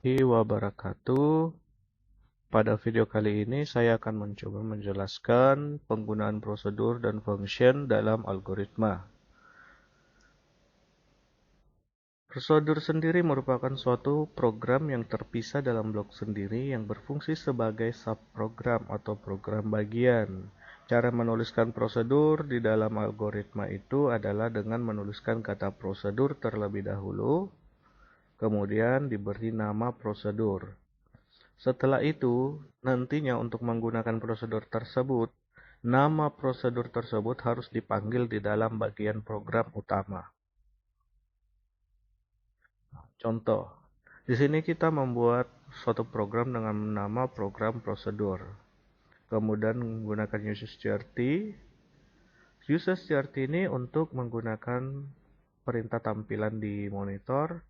Wabarakatuh. Pada video kali ini saya akan mencoba menjelaskan penggunaan prosedur dan function dalam algoritma. Prosedur sendiri merupakan suatu program yang terpisah dalam blok sendiri yang berfungsi sebagai subprogram atau program bagian. Cara menuliskan prosedur di dalam algoritma itu adalah dengan menuliskan kata prosedur terlebih dahulu, kemudian diberi nama prosedur. Setelah itu, nantinya untuk menggunakan prosedur tersebut, nama prosedur tersebut harus dipanggil di dalam bagian program utama. Contoh, di sini kita membuat suatu program dengan nama program prosedur. Kemudian menggunakan useCrt. UseCrt ini untuk menggunakan perintah tampilan di monitor.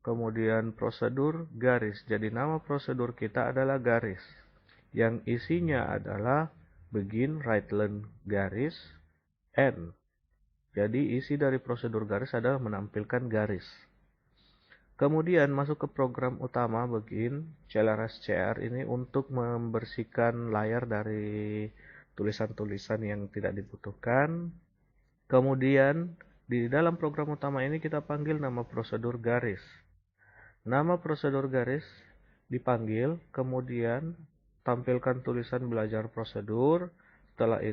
Kemudian prosedur garis. Jadi nama prosedur kita adalah garis. Yang isinya adalah begin, write, learn, garis, end. Jadi isi dari prosedur garis adalah menampilkan garis. Kemudian masuk ke program utama begin, clrscr ini untuk membersihkan layar dari tulisan-tulisan yang tidak dibutuhkan. Kemudian di dalam program utama ini kita panggil nama prosedur garis. Nama prosedur garis dipanggil, kemudian tampilkan tulisan belajar prosedur. Setelah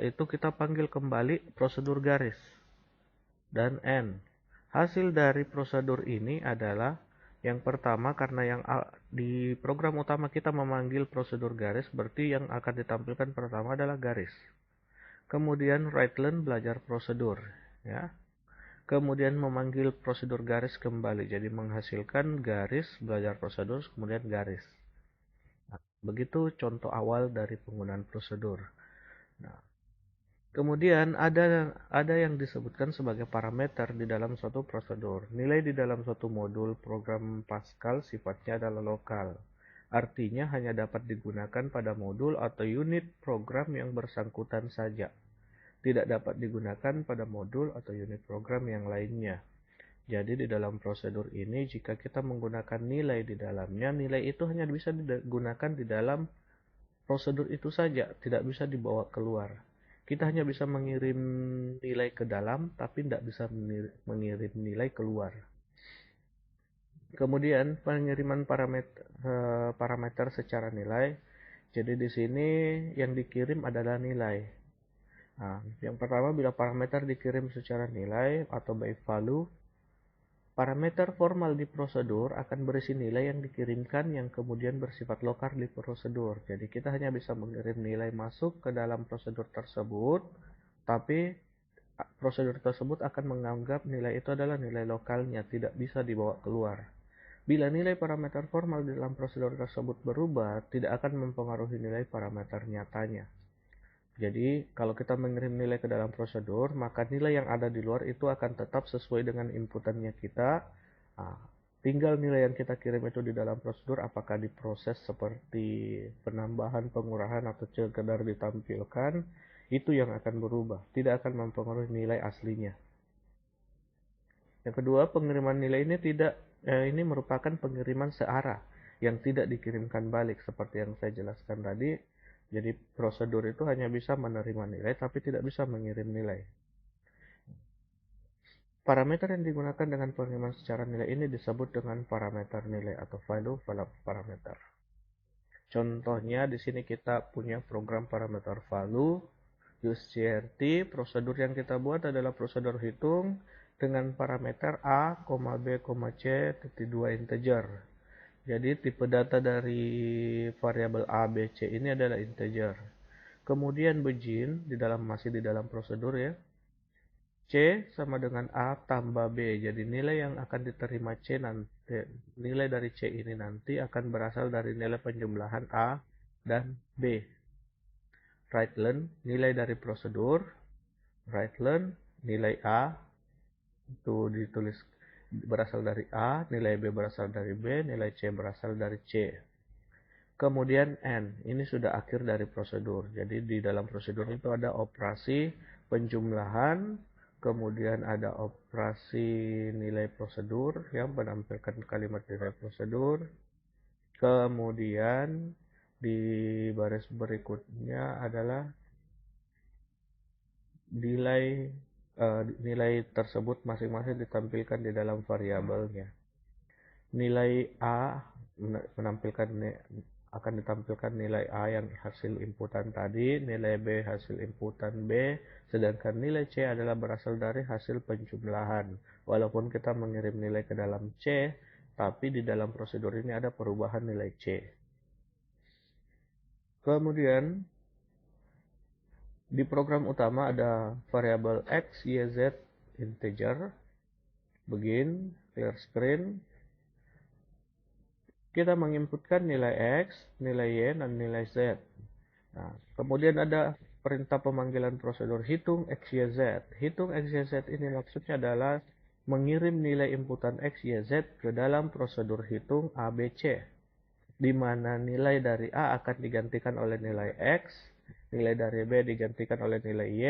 itu kita panggil kembali prosedur garis dan end. Hasil dari prosedur ini adalah yang pertama, karena yang di program utama kita memanggil prosedur garis, berarti yang akan ditampilkan pertama adalah garis. Kemudian write learn belajar prosedur, ya. Kemudian memanggil prosedur garis kembali, jadi menghasilkan garis belajar prosedur, kemudian garis. Nah, begitu contoh awal dari penggunaan prosedur. Nah, kemudian ada yang disebutkan sebagai parameter di dalam suatu prosedur. Nilai di dalam suatu modul program Pascal sifatnya adalah lokal. Artinya hanya dapat digunakan pada modul atau unit program yang bersangkutan saja. Tidak dapat digunakan pada modul atau unit program yang lainnya. Jadi di dalam prosedur ini jika kita menggunakan nilai di dalamnya, nilai itu hanya bisa digunakan di dalam prosedur itu saja, tidak bisa dibawa keluar. Kita hanya bisa mengirim nilai ke dalam, tapi tidak bisa mengirim nilai keluar. Kemudian pengiriman parameter secara nilai. Jadi di sini yang dikirim adalah nilai. Nah, yang pertama, bila parameter dikirim secara nilai atau by value, parameter formal di prosedur akan berisi nilai yang dikirimkan yang kemudian bersifat lokal di prosedur. Jadi kita hanya bisa mengirim nilai masuk ke dalam prosedur tersebut, tapi prosedur tersebut akan menganggap nilai itu adalah nilai lokalnya, tidak bisa dibawa keluar. Bila nilai parameter formal di dalam prosedur tersebut berubah, tidak akan mempengaruhi nilai parameter nyatanya. Jadi, kalau kita mengirim nilai ke dalam prosedur, maka nilai yang ada di luar itu akan tetap sesuai dengan inputannya kita. Nah, tinggal nilai yang kita kirim itu di dalam prosedur apakah diproses seperti penambahan, pengurahan, atau sekedar ditampilkan, itu yang akan berubah. Tidak akan mempengaruhi nilai aslinya. Yang kedua, pengiriman nilai ini merupakan pengiriman searah yang tidak dikirimkan balik seperti yang saya jelaskan tadi. Jadi prosedur itu hanya bisa menerima nilai tapi tidak bisa mengirim nilai. Parameter yang digunakan dengan pengiriman secara nilai ini disebut dengan parameter nilai atau value parameter. Contohnya di sini kita punya program parameter value useCrt. Prosedur yang kita buat adalah prosedur hitung dengan parameter a, b, c, dua integer. Jadi tipe data dari variabel a, b, c ini adalah integer. Kemudian begin masih di dalam prosedur, ya. C sama dengan A tambah B. Jadi nilai yang akan diterima nilai dari C ini nanti akan berasal dari nilai penjumlahan A dan B. Write learn nilai dari prosedur. Write learn nilai A itu ditulis berasal dari A, nilai B berasal dari B, nilai C berasal dari C. Kemudian N, ini sudah akhir dari prosedur. Jadi di dalam prosedur itu ada operasi penjumlahan, kemudian ada operasi nilai prosedur yang menampilkan kalimat nilai prosedur, kemudian di baris berikutnya adalah nilai tersebut masing-masing ditampilkan di dalam variabelnya. Nilai A akan ditampilkan nilai A yang hasil inputan tadi, nilai B hasil inputan B, sedangkan nilai C adalah berasal dari hasil penjumlahan. Walaupun kita mengirim nilai ke dalam C, tapi di dalam prosedur ini ada perubahan nilai C. Kemudian di program utama ada variabel X, Y, Z, integer, begin, clear screen. Kita menginputkan nilai X, nilai Y, dan nilai Z. Nah, kemudian ada perintah pemanggilan prosedur hitung X, Y, Z. Hitung X, Y, Z ini maksudnya adalah mengirim nilai inputan X, Y, Z ke dalam prosedur hitung A, B, C. Di mana nilai dari A akan digantikan oleh nilai X, nilai dari B digantikan oleh nilai Y,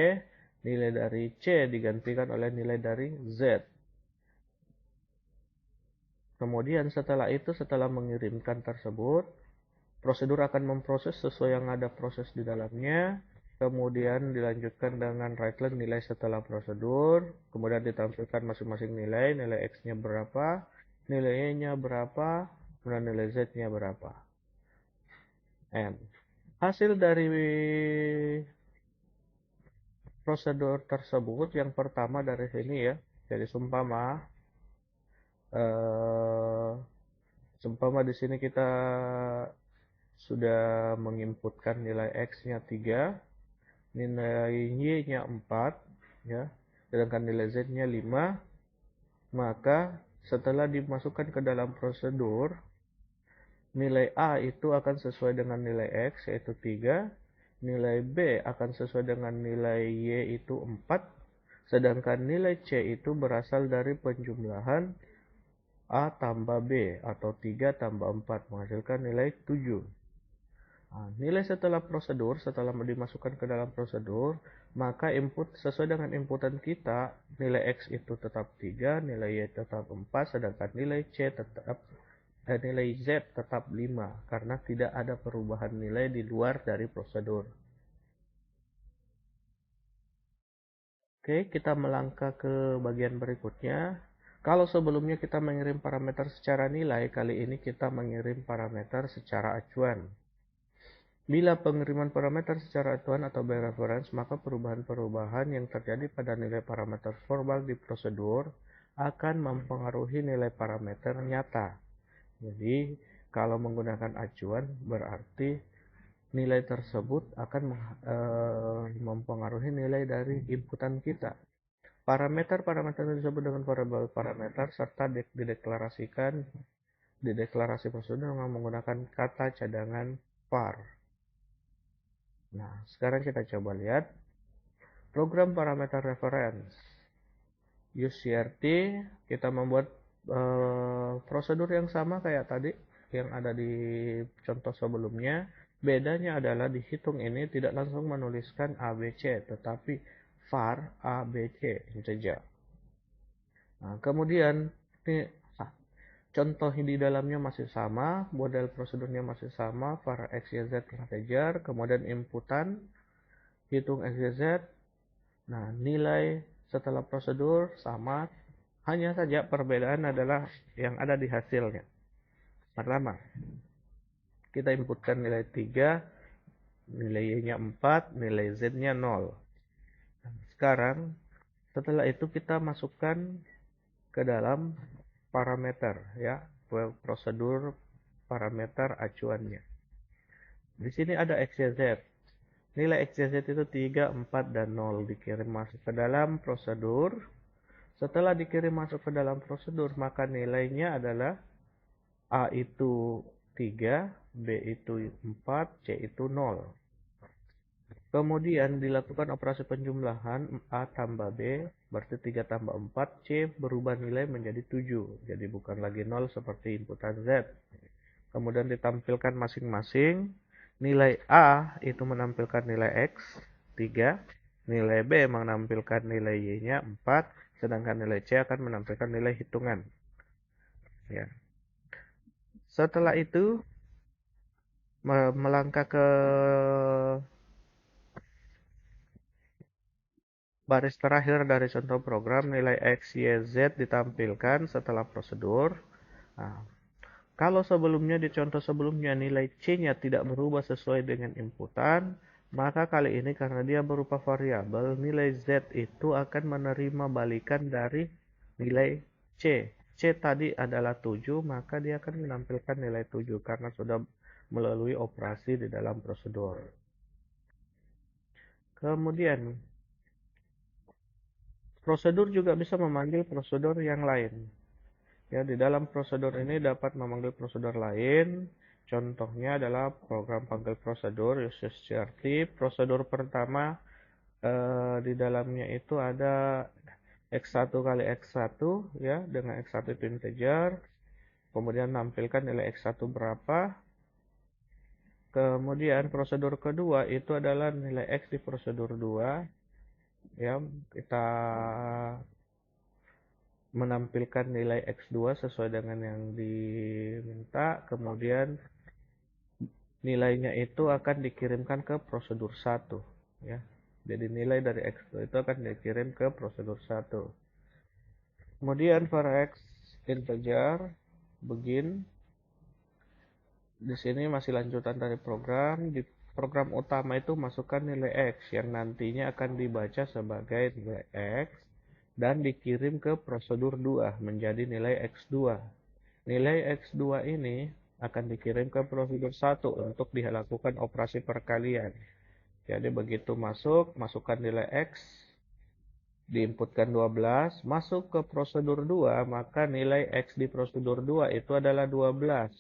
nilai dari C digantikan oleh nilai dari Z. Kemudian setelah mengirimkan tersebut, prosedur akan memproses sesuai yang ada proses di dalamnya, kemudian dilanjutkan dengan write len nilai setelah prosedur, kemudian ditampilkan masing-masing nilai X-nya berapa, nilai Y-nya berapa, kemudian nilai Z-nya berapa. Hasil dari prosedur tersebut yang pertama dari sini ya, jadi seumpama di sini kita sudah menginputkan nilai X-nya 3, nilai Y-nya 4, ya, sedangkan nilai Z-nya 5, maka setelah dimasukkan ke dalam prosedur, nilai A itu akan sesuai dengan nilai X, yaitu 3, nilai B akan sesuai dengan nilai Y itu 4, sedangkan nilai C itu berasal dari penjumlahan A tambah B atau 3 tambah 4 menghasilkan nilai 7. Nah, nilai setelah prosedur, setelah dimasukkan ke dalam prosedur, maka input sesuai dengan inputan kita, nilai X itu tetap 3, nilai Y tetap 4, sedangkan nilai Z tetap 5, karena tidak ada perubahan nilai di luar dari prosedur. Oke, kita melangkah ke bagian berikutnya. Kalau sebelumnya kita mengirim parameter secara nilai, kali ini kita mengirim parameter secara acuan. Bila pengiriman parameter secara acuan atau by reference, maka perubahan-perubahan yang terjadi pada nilai parameter formal di prosedur akan mempengaruhi nilai parameter nyata. Jadi, kalau menggunakan acuan berarti nilai tersebut akan mempengaruhi nilai dari inputan kita. Parameter-parameter disebut dengan variabel parameter serta dideklarasikan di deklarasi prosedur dengan menggunakan kata cadangan var. Nah, sekarang kita coba lihat program parameter reference. Use CRT, kita membuat prosedur yang sama kayak tadi yang ada di contoh sebelumnya. Bedanya adalah di hitung ini tidak langsung menuliskan ABC, tetapi var ABC integer. Nah, kemudian ini contoh di dalamnya masih sama, model prosedurnya masih sama, var X, Y, Z integer, kemudian inputan, hitung X, Y, Z. Nah, nilai setelah prosedur sama, hanya saja perbedaan adalah yang ada di hasilnya. Pertama, kita inputkan nilai 3, nilai Y-nya 4, nilai Z-nya 0. Nah, sekarang, setelah itu kita masukkan ke dalam parameter, ya, prosedur parameter acuannya. Di sini ada X, Y, Z. Nilai X, Y, Z itu 3, 4, dan 0 dikirim masuk ke dalam prosedur. Setelah dikirim masuk ke dalam prosedur, maka nilainya adalah A itu 3, B itu 4, C itu 0. Kemudian dilakukan operasi penjumlahan A tambah B, berarti 3 tambah 4, C berubah nilai menjadi 7. Jadi bukan lagi 0 seperti inputan Z. Kemudian ditampilkan masing-masing. Nilai A itu menampilkan nilai X, 3. nilai B menampilkan nilai Y-nya 4, sedangkan nilai C akan menampilkan nilai hitungan. Ya. Setelah itu, melangkah ke baris terakhir dari contoh program, nilai X, Y, Z ditampilkan setelah prosedur. Nah, kalau sebelumnya di contoh sebelumnya nilai C-nya tidak berubah sesuai dengan inputan, maka kali ini karena dia berupa variabel, nilai Z itu akan menerima balikan dari nilai C. C tadi adalah 7, maka dia akan menampilkan nilai 7 karena sudah melalui operasi di dalam prosedur. Kemudian, prosedur juga bisa memanggil prosedur yang lain. Ya, di dalam prosedur ini dapat memanggil prosedur lain. Contohnya adalah program panggil prosedur uses CRT. Prosedur pertama di dalamnya itu ada X1 kali X1 ya, dengan X1 itu integer. Kemudian nampilkan nilai X1 berapa. Kemudian prosedur kedua itu adalah nilai X di prosedur 2. Ya, kita menampilkan nilai X2 sesuai dengan yang diminta, kemudian nilainya itu akan dikirimkan ke prosedur 1 ya. Jadi nilai dari X2 itu akan dikirim ke prosedur 1. Kemudian for X integer begin. Di sini masih lanjutan dari program. Di program utama itu masukkan nilai X yang nantinya akan dibaca sebagai nilai X dan dikirim ke prosedur 2 menjadi nilai X2. Nilai X2 ini akan dikirim ke prosedur 1 untuk dilakukan operasi perkalian. Jadi begitu masukkan nilai X, diinputkan 12, masuk ke prosedur 2, maka nilai X di prosedur 2 itu adalah 12.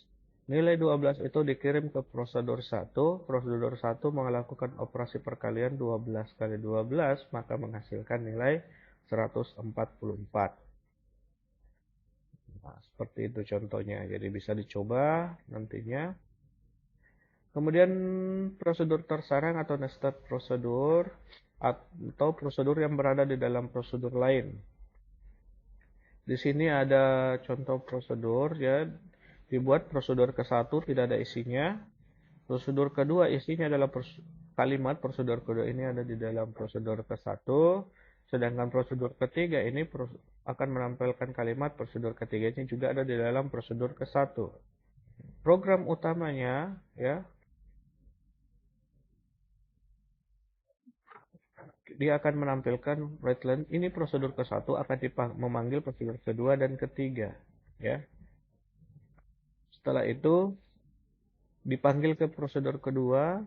Nilai 12 itu dikirim ke prosedur 1, prosedur 1 melakukan operasi perkalian 12 kali 12, maka menghasilkan nilai 144. Nah, seperti itu contohnya. Jadi bisa dicoba nantinya. Kemudian prosedur tersarang atau nested prosedur atau prosedur yang berada di dalam prosedur lain. Di sini ada contoh prosedur ya. Dibuat prosedur ke-1 tidak ada isinya. Prosedur kedua isinya adalah kalimat prosedur kedua ini ada di dalam prosedur ke-1. Sedangkan prosedur ketiga ini akan menampilkan kalimat prosedur ketiga ini juga ada di dalam prosedur ke-1. Program utamanya ya, dia akan menampilkan readline ini prosedur ke-1 akan memanggil prosedur kedua dan ketiga ya. Setelah itu dipanggil ke prosedur kedua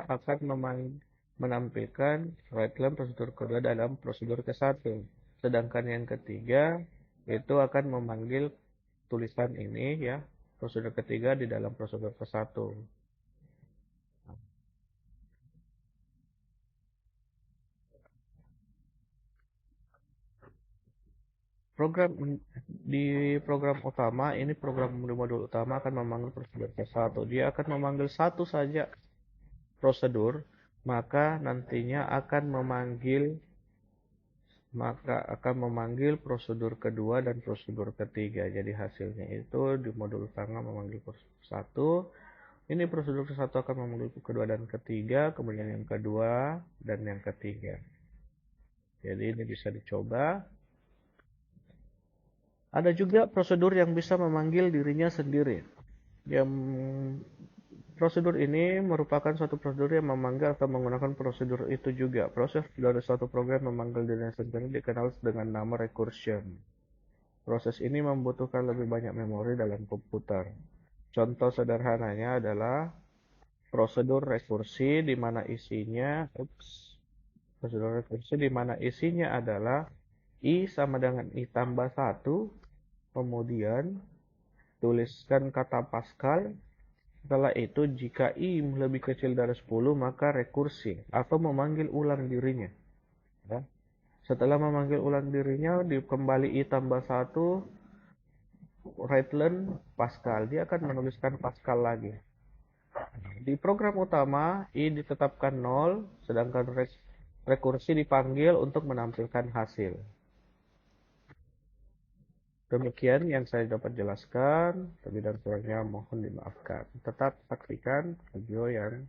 akan menampilkan readline prosedur kedua dalam prosedur ke-1. Sedangkan yang ketiga itu akan memanggil tulisan ini ya, prosedur ketiga di dalam prosedur ke-1. Di program utama ini program di modul utama akan memanggil prosedur ke-1. Dia akan memanggil satu saja prosedur, maka nantinya akan memanggil prosedur kedua dan prosedur ketiga. Jadi hasilnya itu di modul utama memanggil prosedur 1. Ini prosedur ke-1 akan memanggil kedua dan ketiga, kemudian yang kedua dan yang ketiga. Jadi ini bisa dicoba. Ada juga prosedur yang bisa memanggil dirinya sendiri. Yang prosedur ini merupakan suatu prosedur yang memanggil atau menggunakan prosedur itu juga. Proses dari suatu program memanggil dirinya sendiri dikenal dengan nama recursion. Proses ini membutuhkan lebih banyak memori dalam komputer. Contoh sederhananya adalah prosedur rekursi di mana isinya adalah I sama dengan I tambah 1, kemudian tuliskan kata Pascal. Setelah itu jika I lebih kecil dari 10 maka rekursi atau memanggil ulang dirinya ya. Setelah memanggil ulang dirinya kembali I tambah 1 readline Pascal, dia akan menuliskan Pascal lagi. Di program utama I ditetapkan 0, sedangkan rekursi dipanggil untuk menampilkan hasil. Demikian yang saya dapat jelaskan, lebih dan kurangnya mohon dimaafkan. Tetap saksikan video yang